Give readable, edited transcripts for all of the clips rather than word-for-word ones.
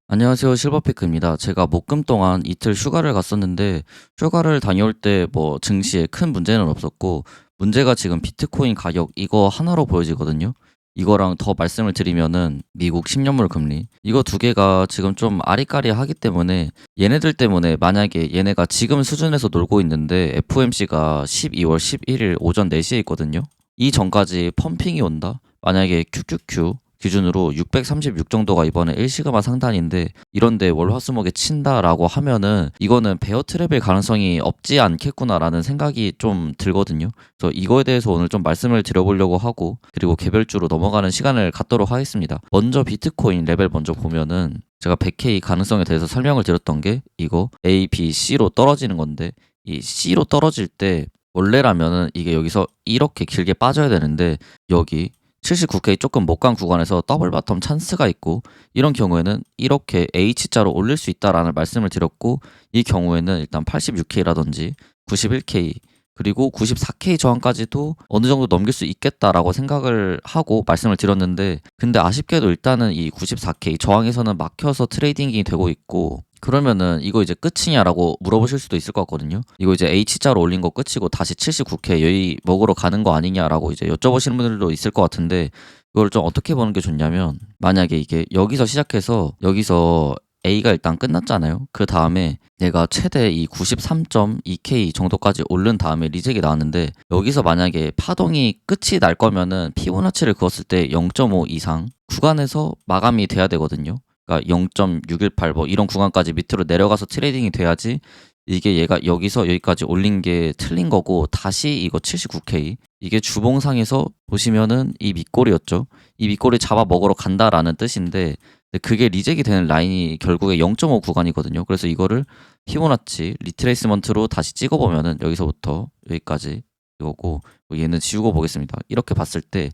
안녕하세요. 실버피크입니다. 제가 목금 동안 이틀 휴가를 갔었는데 휴가를 다녀올 때 뭐 증시에 큰 문제는 없었고 문제가 지금 비트코인 가격 이거 하나로 보여지거든요. 이거랑 더 말씀을 드리면은 미국 10년물 금리 이거 두 개가 지금 좀 아리까리하기 때문에 얘네들 때문에 만약에 얘네가 지금 수준에서 놀고 있는데 FOMC가 12월 11일 오전 4시에 있거든요. 이 전까지 펌핑이 온다? 만약에 QQQ 기준으로 636 정도가 이번에 1시그마 상단인데 이런데 월화수목에 친다라고 하면은 이거는 베어 트랩일 가능성이 없지 않겠구나라는 생각이 좀 들거든요. 그래서 이거에 대해서 오늘 좀 말씀을 드려보려고 하고 그리고 개별주로 넘어가는 시간을 갖도록 하겠습니다. 먼저 비트코인 레벨 먼저 보면은 제가 100K 가능성에 대해서 설명을 드렸던 게 이거 A, B, C로 떨어지는 건데 이 C로 떨어질 때 원래라면은 이게 여기서 이렇게 길게 빠져야 되는데 여기 79K 조금 못 간 구간에서 더블 바텀 찬스가 있고 이런 경우에는 이렇게 H자로 올릴 수 있다라는 말씀을 드렸고 이 경우에는 일단 86K라든지 91K 그리고 94K 저항까지도 어느 정도 넘길 수 있겠다라고 생각을 하고 말씀을 드렸는데 근데 아쉽게도 일단은 이 94K 저항에서는 막혀서 트레이딩이 되고 있고 그러면은 이거 이제 끝이냐라고 물어보실 수도 있을 것 같거든요. 이거 이제 H자로 올린 거 끝이고 다시 79K 여기 먹으러 가는 거 아니냐라고 이제 여쭤보시는 분들도 있을 것 같은데 이걸 좀 어떻게 보는 게 좋냐면 만약에 이게 여기서 시작해서 여기서 A가 일단 끝났잖아요. 그 다음에 얘가 최대 이 93.2K 정도까지 오른 다음에 리젝이 나왔는데 여기서 만약에 파동이 끝이 날 거면은 피보나치를 그었을 때 0.5 이상 구간에서 마감이 돼야 되거든요. 그러니까 0.618 뭐 이런 구간까지 밑으로 내려가서 트레이딩이 돼야지 이게 얘가 여기서 여기까지 올린 게 틀린 거고 다시 이거 79K 이게 주봉상에서 보시면은 이 밑골이었죠. 이 밑골이 잡아 먹으러 간다라는 뜻인데 그게 리젝이 되는 라인이 결국에 0.5 구간이거든요. 그래서 이거를 피보나치 리트레이스먼트로 다시 찍어보면은 여기서부터 여기까지 이거고 얘는 지우고 보겠습니다. 이렇게 봤을 때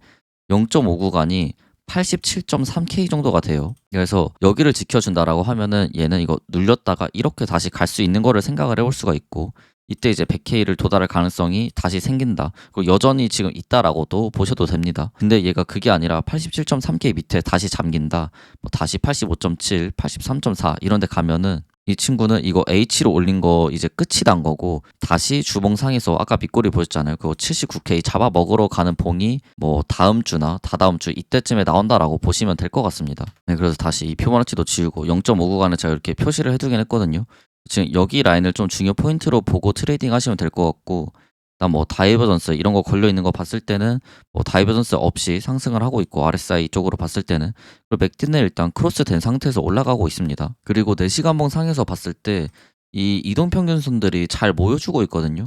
0.5 구간이 87.3K 정도가 돼요. 그래서 여기를 지켜준다라고 하면은 얘는 이거 눌렸다가 이렇게 다시 갈 수 있는 거를 생각을 해볼 수가 있고 이때 이제 100K를 도달할 가능성이 다시 생긴다. 그리고 여전히 지금 있다라고도 보셔도 됩니다. 근데 얘가 그게 아니라 87.3K 밑에 다시 잠긴다. 뭐 다시 85.7, 83.4 이런 데 가면은 이 친구는 이거 H로 올린 거 이제 끝이 난 거고 다시 주봉상에서 아까 밑꼬리 보셨잖아요. 그거 79K 잡아 먹으러 가는 봉이 뭐 다음 주나 다다음 주 이때쯤에 나온다라고 보시면 될 것 같습니다. 네, 그래서 다시 이 피보나치도 지우고 0.5 구간을 제가 이렇게 표시를 해두긴 했거든요. 지금 여기 라인을 좀 중요 포인트로 보고 트레이딩 하시면 될 것 같고 일단 뭐 다이버전스 이런 거 걸려 있는 거 봤을 때는 뭐 다이버전스 없이 상승을 하고 있고 RSI 쪽으로 봤을 때는 그리고 맥디는 일단 크로스 된 상태에서 올라가고 있습니다. 그리고 4시간봉 상에서 봤을 때 이 이동평균선들이 잘 모여주고 있거든요.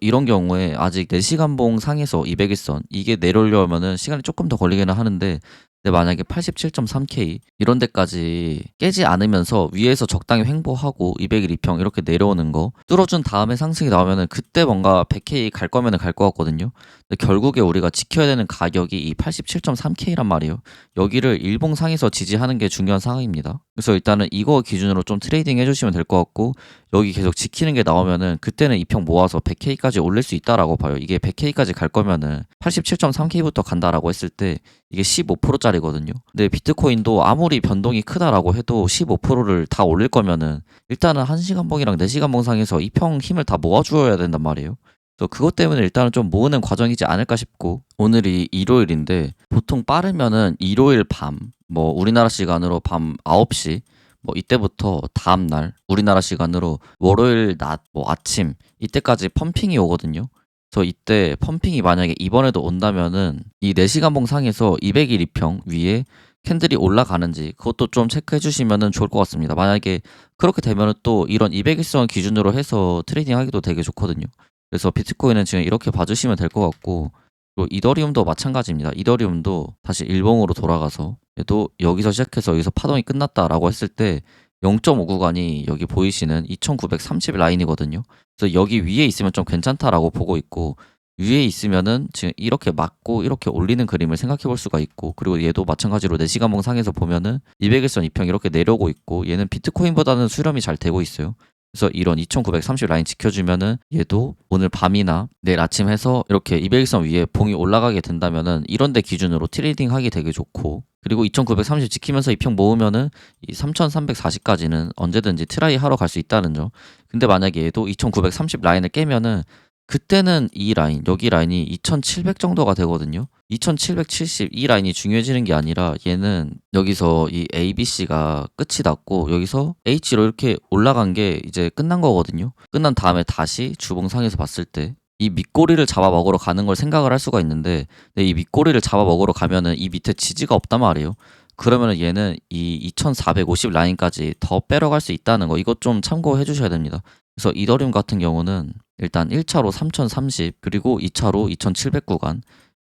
이런 경우에 아직 4시간봉 상에서 200일선 이게 내려오려면은 시간이 조금 더 걸리기는 하는데 근데 만약에 87.3K 이런 데까지 깨지 않으면서 위에서 적당히 횡보하고 200일 이평 이렇게 내려오는 거 뚫어준 다음에 상승이 나오면은 그때 뭔가 100K 갈 거면은 갈 것 같거든요. 근데 결국에 우리가 지켜야 되는 가격이 이 87.3K란 말이에요. 여기를 일봉상에서 지지하는 게 중요한 상황입니다. 그래서 일단은 이거 기준으로 좀 트레이딩 해주시면 될 것 같고 여기 계속 지키는 게 나오면은 그때는 이평 모아서 100K까지 올릴 수 있다라고 봐요. 이게 100K까지 갈 거면은 87.3K부터 간다라고 했을 때 이게 15%짜리거든요. 근데 비트코인도 아무리 변동이 크다라고 해도 15%를 다 올릴 거면은 일단은 1시간봉이랑 4시간봉 상에서 이평 힘을 다 모아주어야 된단 말이에요. 그래서 그것 때문에 일단은 좀 모으는 과정이지 않을까 싶고 오늘이 일요일인데 보통 빠르면은 일요일 밤 뭐 우리나라 시간으로 밤 9시 뭐 이때부터 다음날 우리나라 시간으로 월요일 낮 뭐 아침 이때까지 펌핑이 오거든요. 그래서 이때 펌핑이 만약에 이번에도 온다면은 이 4시간봉 상에서 200일 이평 위에 캔들이 올라가는지 그것도 좀 체크해 주시면은 좋을 것 같습니다. 만약에 그렇게 되면은 또 이런 200일선 기준으로 해서 트레이딩 하기도 되게 좋거든요. 그래서 비트코인은 지금 이렇게 봐주시면 될 것 같고 그리고 이더리움도 마찬가지입니다. 이더리움도 다시 일봉으로 돌아가서 얘도 여기서 시작해서 여기서 파동이 끝났다라고 했을 때 0.5 구간이 여기 보이시는 2930 라인이거든요. 그래서 여기 위에 있으면 좀 괜찮다라고 보고 있고 위에 있으면은 지금 이렇게 맞고 이렇게 올리는 그림을 생각해 볼 수가 있고 그리고 얘도 마찬가지로 4시간봉 상에서 보면은 200일선 이평 이렇게 내려오고 있고 얘는 비트코인보다는 수렴이 잘 되고 있어요. 그래서 이런 2930 라인 지켜주면은 얘도 오늘 밤이나 내일 아침 해서 이렇게 200일선 위에 봉이 올라가게 된다면은 이런 데 기준으로 트레이딩 하기 되게 좋고, 그리고 2930 지키면서 이평 모으면은 이 3340까지는 언제든지 트라이 하러 갈 수 있다는 점. 근데 만약에 얘도 2930 라인을 깨면은 그때는 이 라인, 여기 라인이 2700 정도가 되거든요. 2770 이 라인이 중요해지는 게 아니라 얘는 여기서 이 ABC가 끝이 났고 여기서 H로 이렇게 올라간 게 이제 끝난 거거든요. 끝난 다음에 다시 주봉상에서 봤을 때 이 밑꼬리를 잡아먹으러 가는 걸 생각을 할 수가 있는데, 근데 이 밑꼬리를 잡아먹으러 가면은 이 밑에 지지가 없단 말이에요. 그러면은 얘는 이 2450 라인까지 더 빼러갈 수 있다는 거, 이것 좀 참고해 주셔야 됩니다. 그래서 이더리움 같은 경우는 일단 1차로 3030 그리고 2차로 2700 구간,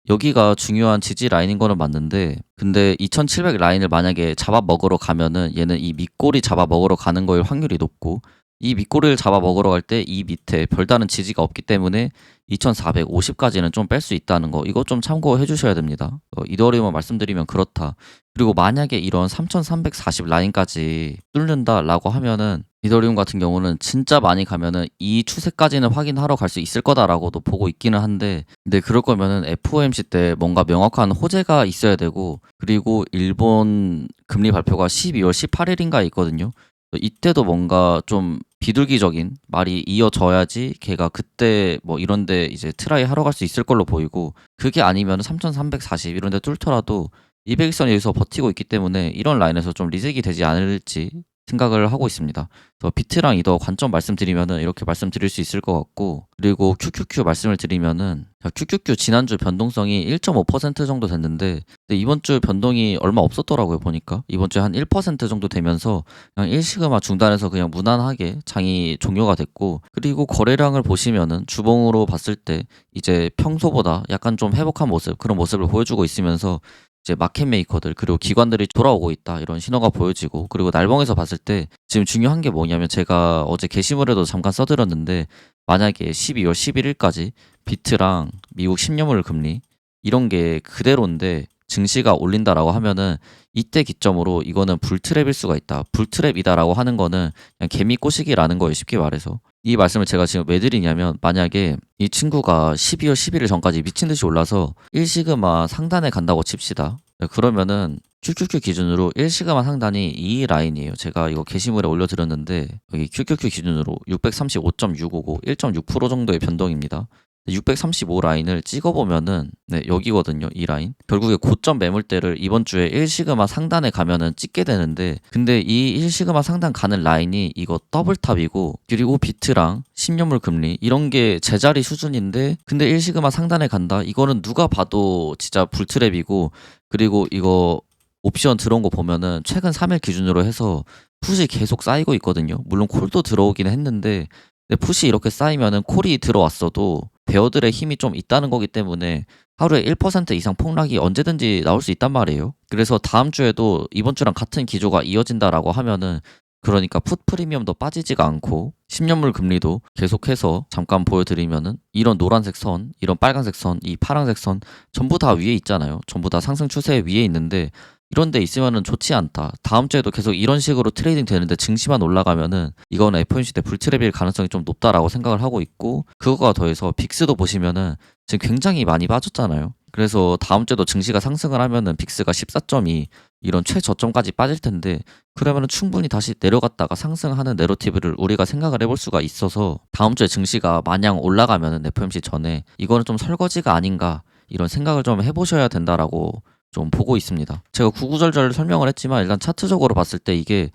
여기가 중요한 지지 라인인 거는 맞는데, 근데 2700 라인을 만약에 잡아먹으러 가면은 얘는 이 밑꼬리 잡아먹으러 가는 거일 확률이 높고, 이 밑꼬리를 잡아먹으러 갈 때 이 밑에 별다른 지지가 없기 때문에 2450까지는 좀 뺄 수 있다는 거, 이거 좀 참고해 주셔야 됩니다. 이더리움을 말씀드리면 그렇다. 그리고 만약에 이런 3340 라인까지 뚫는다라고 하면은 이더리움 같은 경우는 진짜 많이 가면은 이 추세까지는 확인하러 갈 수 있을 거다라고도 보고 있기는 한데, 근데 그럴 거면은 FOMC 때 뭔가 명확한 호재가 있어야 되고, 그리고 일본 금리 발표가 12월 18일인가에 있거든요. 이때도 뭔가 좀 비둘기적인 말이 이어져야지 걔가 그때 뭐 이런데 이제 트라이 하러 갈 수 있을 걸로 보이고, 그게 아니면 3340 이런데 뚫더라도 200일선 여기서 버티고 있기 때문에 이런 라인에서 좀 리젝이 되지 않을지 생각을 하고 있습니다. 그래서 비트랑 이더 관점 말씀드리면은 이렇게 말씀드릴 수 있을 것 같고, 그리고 QQQ 말씀을 드리면은 QQQ 지난주 변동성이 1.5% 정도 됐는데, 근데 이번 주 변동이 얼마 없었더라고요. 보니까 이번 주에 한 1% 정도 되면서 그냥 일시금화 중단해서 그냥 무난하게 장이 종료가 됐고, 그리고 거래량을 보시면은 주봉으로 봤을 때 이제 평소보다 약간 좀 회복한 모습, 그런 모습을 보여주고 있으면서 이제 마켓 메이커들 그리고 기관들이 돌아오고 있다, 이런 신호가 보여지고, 그리고 날봉에서 봤을 때 지금 중요한 게 뭐냐면, 제가 어제 게시물에도 잠깐 써드렸는데, 만약에 12월 11일까지 비트랑 미국 10년물 금리 이런 게 그대로인데 증시가 올린다라고 하면은 이때 기점으로 이거는 불트랩일 수가 있다. 불트랩이다라고 하는 거는 그냥 개미 꼬시기라는 거예요, 쉽게 말해서. 이 말씀을 제가 지금 왜 드리냐면, 만약에 이 친구가 12월 11일 전까지 미친 듯이 올라서 1시그마 상단에 간다고 칩시다. 그러면은 QQQ 기준으로 1시그마 상단이 이 라인이에요. 제가 이거 게시물에 올려드렸는데, 여기 QQQ 기준으로 635.655, 1.6% 정도의 변동입니다. 635 라인을 찍어보면은 여기거든요. 이 라인. 결국에 고점 매물대를 이번 주에 1시그마 상단에 가면은 찍게 되는데, 근데 이 1시그마 상단 가는 라인이 이거 더블탑이고, 그리고 비트랑 10년물 금리 이런 게 제자리 수준인데, 근데 1시그마 상단에 간다? 이거는 누가 봐도 진짜 불트랩이고, 그리고 이거 옵션 들어온 거 보면은 최근 3일 기준으로 해서 풋이 계속 쌓이고 있거든요. 물론 콜도 들어오긴 했는데, 근데 풋이 이렇게 쌓이면은 콜이 들어왔어도 베어들의 힘이 좀 있다는 거기 때문에 하루에 1% 이상 폭락이 언제든지 나올 수 있단 말이에요. 그래서 다음 주에도 이번 주랑 같은 기조가 이어진다라고 하면은, 그러니까 풋 프리미엄도 빠지지가 않고 10년물 금리도 계속해서 잠깐 보여드리면은 이런 노란색 선, 이런 빨간색 선, 이 파란색 선 전부 다 위에 있잖아요. 전부 다 상승 추세 위에 있는데, 이런 데 있으면은 좋지 않다. 다음 주에도 계속 이런 식으로 트레이딩 되는데 증시만 올라가면은 이거는 FOMC 때 불트랩일 가능성이 좀 높다라고 생각을 하고 있고, 그거가 더해서 빅스도 보시면은 지금 굉장히 많이 빠졌잖아요. 그래서 다음 주에도 증시가 상승을 하면은 빅스가 14.2 이런 최저점까지 빠질 텐데, 그러면은 충분히 다시 내려갔다가 상승하는 내러티브를 우리가 생각을 해볼 수가 있어서, 다음 주에 증시가 마냥 올라가면은 FOMC 전에 이거는 좀 설거지가 아닌가, 이런 생각을 좀 해보셔야 된다라고 좀 보고 있습니다. 제가 구구절절 설명을 했지만 일단 차트적으로 봤을 때 이게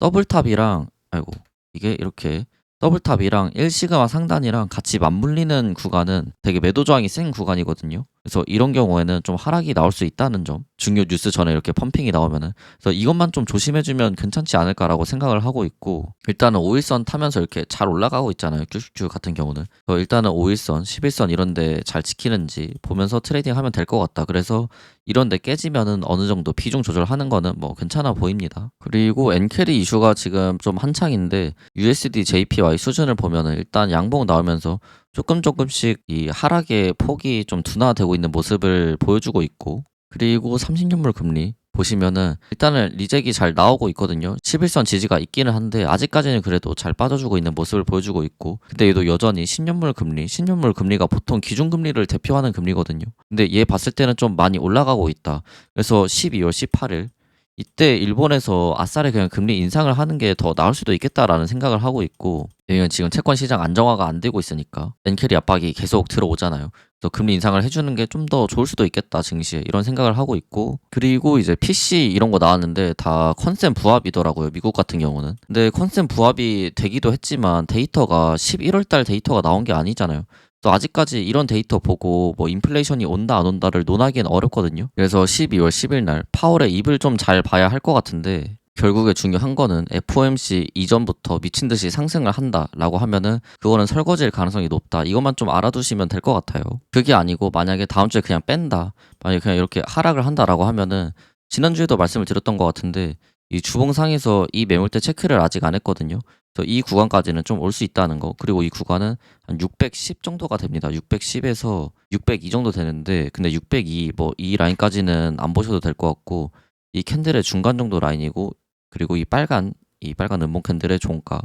더블탑이랑, 아이고, 이게 이렇게 더블탑이랑 1시그마 상단이랑 같이 맞물리는 구간은 되게 매도 저항이 센 구간이거든요. 그래서 이런 경우에는 좀 하락이 나올 수 있다는 점, 중요 뉴스 전에 이렇게 펌핑이 나오면은, 그래서 이것만 좀 조심해주면 괜찮지 않을까라고 생각을 하고 있고, 일단은 5일선 타면서 이렇게 잘 올라가고 있잖아요. QQQ 같은 경우는. 그래서 일단은 5일선, 11선 이런데 잘 지키는지 보면서 트레이딩 하면 될 것 같다. 그래서 이런데 깨지면은 어느 정도 비중 조절하는 거는 뭐 괜찮아 보입니다. 그리고 엔캐리 이슈가 지금 좀 한창인데, USD JPY 수준을 보면은 일단 양봉 나오면서 조금씩 이 하락의 폭이 좀 둔화되고 있는 모습을 보여주고 있고, 그리고 30년물 금리 보시면은 일단은 리젝이 잘 나오고 있거든요. 11선 지지가 있기는 한데 아직까지는 그래도 잘 빠져주고 있는 모습을 보여주고 있고, 근데 얘도 여전히 10년물 금리, 10년물 금리가 보통 기준금리를 대표하는 금리거든요. 근데 얘 봤을 때는 좀 많이 올라가고 있다. 그래서 12월 18일 이때 일본에서 아싸리 그냥 금리 인상을 하는 게 더 나을 수도 있겠다라는 생각을 하고 있고, 왜냐면 지금 채권 시장 안정화가 안 되고 있으니까 엔캐리 압박이 계속 들어오잖아요. 그래서 금리 인상을 해주는 게 좀 더 좋을 수도 있겠다 증시에, 이런 생각을 하고 있고, 그리고 이제 PC 이런 거 나왔는데 다 컨센 부합이더라고요, 미국 같은 경우는. 근데 컨센 부합이 되기도 했지만 데이터가 11월 달 데이터가 나온 게 아니잖아요. 또 아직까지 이런 데이터 보고 뭐 인플레이션이 온다 안 온다를 논하기는 어렵거든요. 그래서 12월 10일 날 파월의 입을 좀 잘 봐야 할 것 같은데, 결국에 중요한 거는 FOMC 이전부터 미친 듯이 상승을 한다라고 하면은 그거는 설거지일 가능성이 높다. 이것만 좀 알아두시면 될 것 같아요. 그게 아니고 만약에 다음 주에 그냥 뺀다, 만약에 그냥 이렇게 하락을 한다라고 하면은, 지난주에도 말씀을 드렸던 것 같은데 이 주봉상에서 이 매물대 체크를 아직 안 했거든요. 그래서 이 구간까지는 좀 올 수 있다는 거. 그리고 이 구간은 한 610 정도가 됩니다. 610에서 602 정도 되는데, 근데 602 뭐 이 라인까지는 안 보셔도 될 것 같고, 이 캔들의 중간 정도 라인이고, 그리고 이 빨간 음봉 캔들의 종가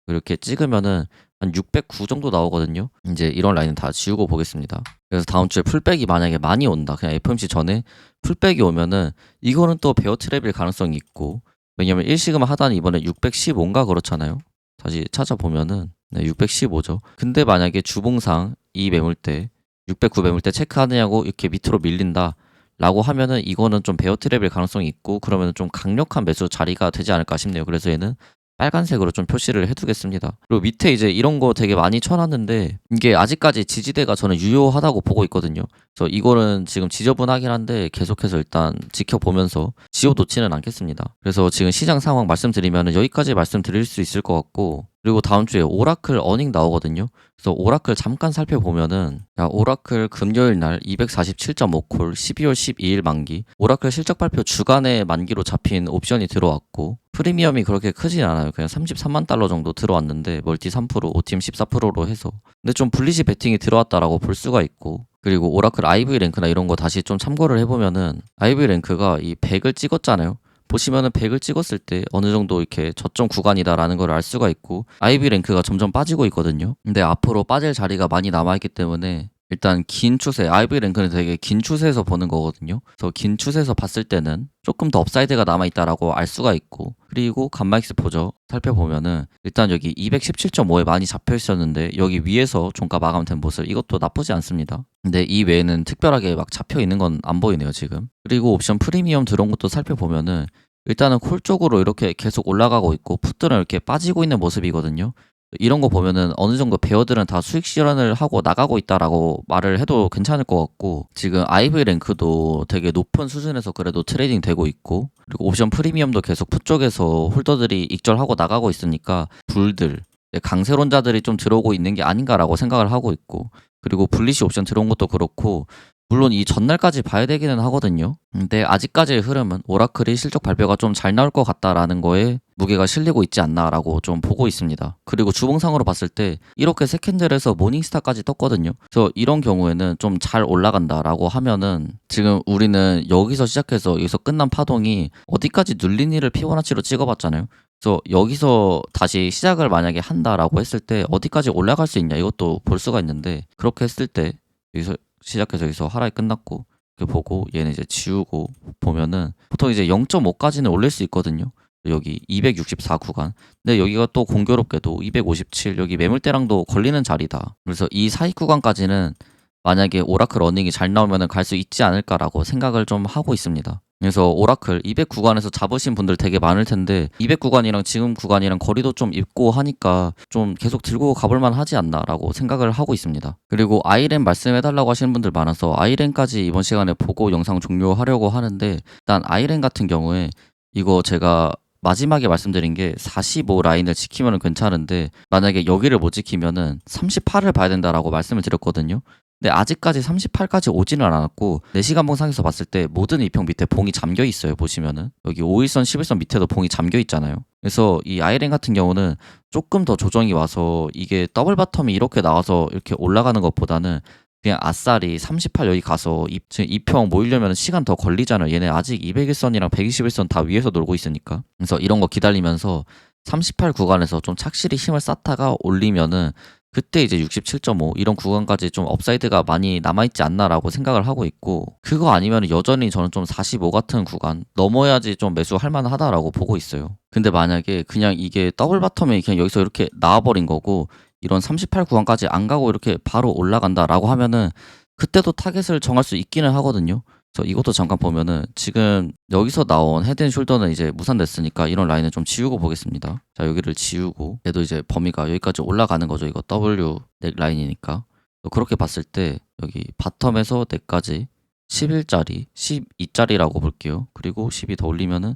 이렇게 찍으면은 한 609 정도 나오거든요. 이제 이런 라인은 다 지우고 보겠습니다. 그래서 다음 주에 풀백이 만약에 많이 온다, 그냥 FOMC 전에 풀백이 오면은 이거는 또 베어 트랩일 가능성이 있고, 왜냐면 1시그마 하단이 이번에 615인가 그렇잖아요. 다시 찾아보면은 615죠. 근데 만약에 주봉상 이 매물대 609 매물대 체크하느냐고 이렇게 밑으로 밀린다 라고 하면은 이거는 좀 베어 트랩일 가능성이 있고, 그러면 좀 강력한 매수 자리가 되지 않을까 싶네요. 그래서 얘는 빨간색으로 좀 표시를 해두겠습니다. 그리고 밑에 이제 이런 거 되게 많이 쳐놨는데 이게 아직까지 지지대가 저는 유효하다고 보고 있거든요. 그래서 이거는 지금 지저분하긴 한데 계속해서 일단 지켜보면서 지워 놓지는 않겠습니다. 그래서 지금 시장 상황 말씀드리면 여기까지 말씀드릴 수 있을 것 같고, 그리고 다음 주에 오라클 어닝 나오거든요. 그래서 오라클 잠깐 살펴보면은, 오라클 금요일 날 247.5콜 12월 12일 만기, 오라클 실적 발표 주간에 만기로 잡힌 옵션이 들어왔고, 프리미엄이 그렇게 크진 않아요. 그냥 33만 달러 정도 들어왔는데 멀티 3%, OTM 14%로 해서, 근데 좀 블리시 베팅이 들어왔다라고 볼 수가 있고, 그리고 오라클 IV 랭크나 이런 거 다시 좀 참고를 해보면은 IV 랭크가 이 100을 찍었잖아요. 보시면은 100을 찍었을 때 어느 정도 이렇게 저점 구간이다라는 걸 알 수가 있고, IV 랭크가 점점 빠지고 있거든요. 근데 앞으로 빠질 자리가 많이 남아있기 때문에 일단 긴 추세, IV 랭크는 되게 긴 추세에서 보는 거거든요. 그래서 긴 추세에서 봤을 때는 조금 더 업사이드가 남아있다라고 알 수가 있고, 그리고 감마 익스포저 살펴보면은 일단 여기 217.5에 많이 잡혀 있었는데 여기 위에서 종가 마감된 모습, 이것도 나쁘지 않습니다. 근데 이 외에는 특별하게 막 잡혀 있는 건 안 보이네요 지금. 그리고 옵션 프리미엄 들어온 것도 살펴보면은 일단은 콜 쪽으로 이렇게 계속 올라가고 있고 풋들은 이렇게 빠지고 있는 모습이거든요. 이런 거 보면은 어느 정도 베어들은 다 수익 실현을 하고 나가고 있다라고 말을 해도 괜찮을 것 같고, 지금 IV 랭크도 되게 높은 수준에서 그래도 트레이딩 되고 있고, 그리고 옵션 프리미엄도 계속 풋 쪽에서 홀더들이 익절하고 나가고 있으니까 불들, 강세론자들이 좀 들어오고 있는 게 아닌가라고 생각을 하고 있고, 그리고 블리시 옵션 들어온 것도 그렇고, 물론 이 전날까지 봐야 되기는 하거든요. 근데 아직까지의 흐름은 오라클이 실적 발표가 좀 잘 나올 것 같다라는 거에 무게가 실리고 있지 않나라고 좀 보고 있습니다. 그리고 주봉상으로 봤을 때 이렇게 세캔들에서 모닝스타까지 떴거든요. 그래서 이런 경우에는 좀 잘 올라간다라고 하면은, 지금 우리는 여기서 시작해서 여기서 끝난 파동이 어디까지 눌리니를 피보나치로 찍어봤잖아요. 그래서 여기서 다시 시작을 만약에 한다라고 했을 때 어디까지 올라갈 수 있냐, 이것도 볼 수가 있는데, 그렇게 했을 때 여기서 시작해서 여기서 하락이 끝났고 이렇게 보고 얘는 이제 지우고 보면은 보통 이제 0.5까지는 올릴 수 있거든요. 여기 264 구간. 근데 여기가 또 공교롭게도 257, 여기 매물대랑도 걸리는 자리다. 그래서 이 사이 구간까지는 만약에 오라클 어닝이 잘 나오면 갈 수 있지 않을까라고 생각을 좀 하고 있습니다. 그래서 오라클 200 구간에서 잡으신 분들 되게 많을 텐데 200 구간이랑 지금 구간이랑 거리도 좀 있고 하니까 좀 계속 들고 가볼만 하지 않나라고 생각을 하고 있습니다. 그리고 아이랜 말씀해달라고 하시는 분들 많아서 아이랜까지 이번 시간에 보고 영상 종료하려고 하는데, 일단 아이랜 같은 경우에 이거 제가 마지막에 말씀드린 게 45 라인을 지키면 괜찮은데, 만약에 여기를 못 지키면은 38을 봐야 된다라고 말씀을 드렸거든요. 근데 아직까지 38까지 오지는 않았고 4시간 봉상에서 봤을 때 모든 이평 밑에 봉이 잠겨 있어요. 보시면은 여기 5일선 11선 밑에도 봉이 잠겨 있잖아요. 그래서 이 아이랜 같은 경우는 조금 더 조정이 와서 이게 더블 바텀이 이렇게 나와서 이렇게 올라가는 것보다는 그냥 아싸리 38 여기 가서 지금 2평 모이려면 시간 더 걸리잖아요. 얘네 아직 201선이랑 121선 다 위에서 놀고 있으니까. 그래서 이런 거 기다리면서 38 구간에서 좀 착실히 힘을 쌓다가 올리면은 그때 이제 67.5 이런 구간까지 좀 업사이드가 많이 남아있지 않나라고 생각을 하고 있고, 그거 아니면 여전히 저는 좀 45 같은 구간 넘어야지 좀 매수할 만하다라고 보고 있어요. 근데 만약에 그냥 이게 더블 바텀이 그냥 여기서 이렇게 나와버린 거고 이런 38 구간까지 안 가고 이렇게 바로 올라간다라고 하면은 그때도 타겟을 정할 수 있기는 하거든요. 그래서 이것도 잠깐 보면은 지금 여기서 나온 헤드앤숄더는 이제 무산됐으니까 이런 라인을 좀 지우고 보겠습니다. 자, 여기를 지우고 얘도 이제 범위가 여기까지 올라가는 거죠. 이거 W 넥 라인이니까. 그렇게 봤을 때 여기 바텀에서 넥까지 11짜리, 12짜리라고 볼게요. 그리고 12 더 올리면은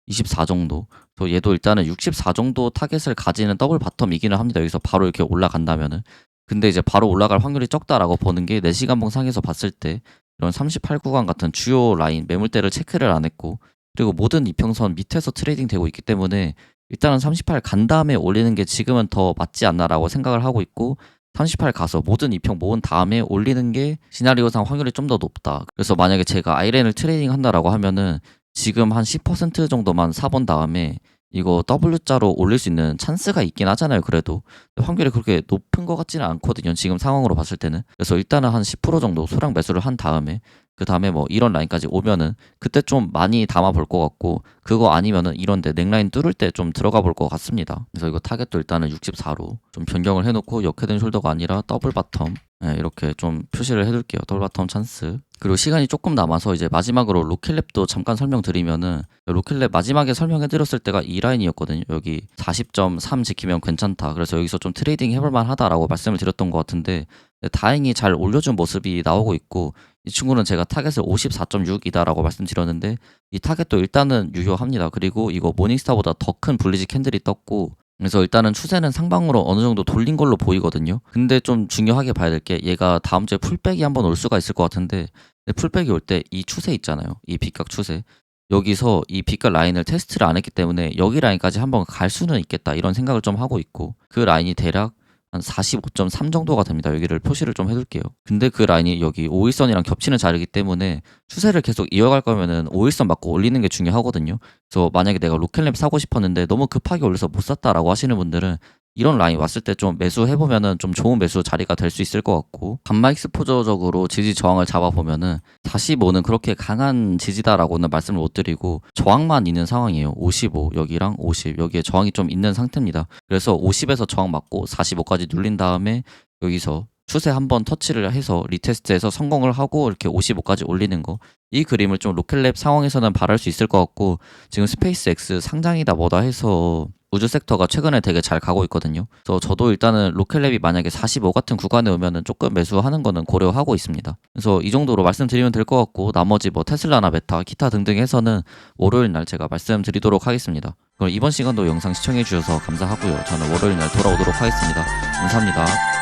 24 정도. 또 얘도 일단은 64 정도 타겟을 가지는 더블 바텀이기는 합니다. 여기서 바로 이렇게 올라간다면은. 근데 이제 바로 올라갈 확률이 적다라고 보는 게 4시간봉 상에서 봤을 때 이런 38 구간 같은 주요 라인 매물대를 체크를 안 했고, 그리고 모든 이평선 밑에서 트레이딩 되고 있기 때문에 일단은 38 간 다음에 올리는 게 지금은 더 맞지 않나라고 생각을 하고 있고, 38 가서 모든 이평 모은 다음에 올리는 게 시나리오상 확률이 좀 더 높다. 그래서 만약에 제가 아이랜을 트레이딩 한다라고 하면은 지금 한 10% 정도만 사본 다음에 이거 W자로 올릴 수 있는 찬스가 있긴 하잖아요. 그래도 확률이 그렇게 높은 것 같지는 않거든요. 지금 상황으로 봤을 때는. 그래서 일단은 한 10% 정도 소량 매수를 한 다음에 그 다음에 뭐 이런 라인까지 오면은 그때 좀 많이 담아 볼 것 같고, 그거 아니면은 이런데 넥라인 뚫을 때 좀 들어가 볼 것 같습니다. 그래서 이거 타겟도 일단은 64로 좀 변경을 해놓고 역헤드 숄더가 아니라 더블 바텀, 네, 이렇게 좀 표시를 해둘게요. 더블 바텀 찬스. 그리고 시간이 조금 남아서 이제 마지막으로 로켓랩도 잠깐 설명드리면은, 로켓랩 마지막에 설명해드렸을 때가 이 라인이었거든요. 여기 40.3 지키면 괜찮다. 그래서 여기서 좀 트레이딩 해볼만 하다라고 말씀을 드렸던 것 같은데, 다행히 잘 올려준 모습이 나오고 있고, 이 친구는 제가 타겟을 54.6이다라고 말씀드렸는데 이 타겟도 일단은 유효합니다. 그리고 이거 모닝스타보다 더 큰 블리지 캔들이 떴고, 그래서 일단은 추세는 상방으로 어느 정도 돌린 걸로 보이거든요. 근데 좀 중요하게 봐야 될 게 얘가 다음 주에 풀백이 한번 올 수가 있을 것 같은데, 풀백이 올 때 이 추세 있잖아요. 이 빗각 추세. 여기서 이 빗각 라인을 테스트를 안 했기 때문에 여기 라인까지 한번 갈 수는 있겠다 이런 생각을 좀 하고 있고, 그 라인이 대략 한 45.3 정도가 됩니다. 여기를 표시를 좀 해둘게요. 근데 그 라인이 여기 5일선이랑 겹치는 자리이기 때문에 추세를 계속 이어갈 거면은 5일선 맞고 올리는 게 중요하거든요. 그래서 만약에 내가 로켓램 사고 싶었는데 너무 급하게 올려서 못 샀다라고 하시는 분들은 이런 라인 왔을 때 좀 매수해보면은 좀 좋은 매수 자리가 될 수 있을 것 같고, 감마 익스포저적으로 지지 저항을 잡아보면은 45는 그렇게 강한 지지다라고는 말씀을 못 드리고 저항만 있는 상황이에요. 55 여기랑 50 여기에 저항이 좀 있는 상태입니다. 그래서 50에서 저항 맞고 45까지 눌린 다음에 여기서 추세 한번 터치를 해서 리테스트해서 성공을 하고 이렇게 55까지 올리는 거, 이 그림을 좀 로켓랩 상황에서는 바랄 수 있을 것 같고, 지금 스페이스X 상장이다 뭐다 해서 우주 섹터가 최근에 되게 잘 가고 있거든요. 그래서 저도 일단은 로켓랩이 만약에 45 같은 구간에 오면은 조금 매수하는 거는 고려하고 있습니다. 그래서 이 정도로 말씀드리면 될 것 같고, 나머지 뭐 테슬라나 메타 기타 등등 해서는 월요일 날 제가 말씀드리도록 하겠습니다. 그럼 이번 시간도 영상 시청해 주셔서 감사하고요. 저는 월요일 날 돌아오도록 하겠습니다. 감사합니다.